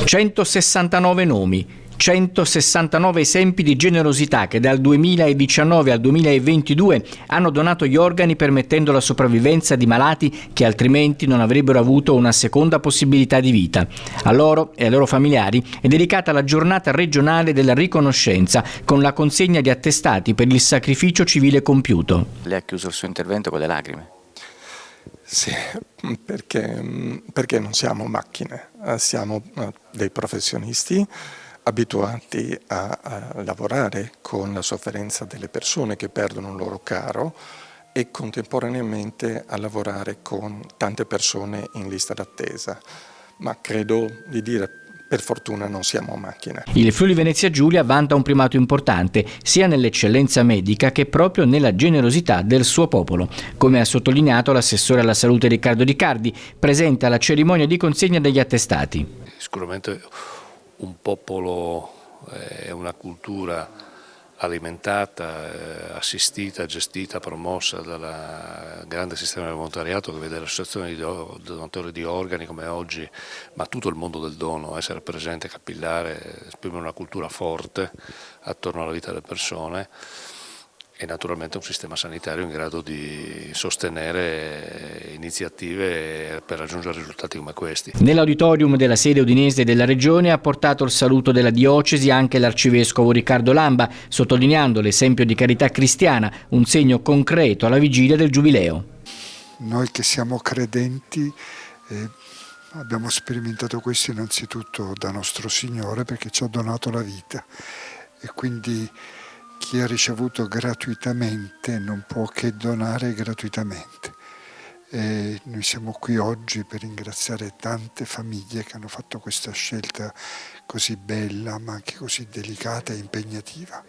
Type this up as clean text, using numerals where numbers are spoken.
169 nomi, 169 esempi di generosità che dal 2019 al 2022 hanno donato gli organi permettendo la sopravvivenza di malati che altrimenti non avrebbero avuto una seconda possibilità di vita. A loro e ai loro familiari è dedicata la giornata regionale della riconoscenza con la consegna di attestati per il sacrificio civile compiuto. Lei ha chiuso il suo intervento con le lacrime. Sì, perché non siamo macchine, siamo dei professionisti abituati a lavorare con la sofferenza delle persone che perdono un loro caro e contemporaneamente a lavorare con tante persone in lista d'attesa, ma credo di dire per fortuna non siamo macchine. Il Friuli Venezia Giulia vanta un primato importante sia nell'eccellenza medica che proprio nella generosità del suo popolo, come ha sottolineato l'assessore alla salute Riccardo Riccardi, presente alla cerimonia di consegna degli attestati. Sicuramente un popolo e una cultura alimentata, assistita, gestita, promossa dal grande sistema del volontariato che vede l'associazione di donatori di organi come oggi, ma tutto il mondo del dono, essere presente, capillare, esprimere una cultura forte attorno alla vita delle persone e naturalmente un sistema sanitario in grado di sostenere iniziative per raggiungere risultati come questi. Nell'auditorium della sede udinese della Regione ha portato il saluto della diocesi anche l'arcivescovo Riccardo Lamba, sottolineando l'esempio di carità cristiana, un segno concreto alla vigilia del Giubileo. Noi che siamo credenti abbiamo sperimentato questo innanzitutto da nostro Signore perché ci ha donato la vita e quindi chi ha ricevuto gratuitamente non può che donare gratuitamente. E noi siamo qui oggi per ringraziare tante famiglie che hanno fatto questa scelta così bella ma anche così delicata e impegnativa.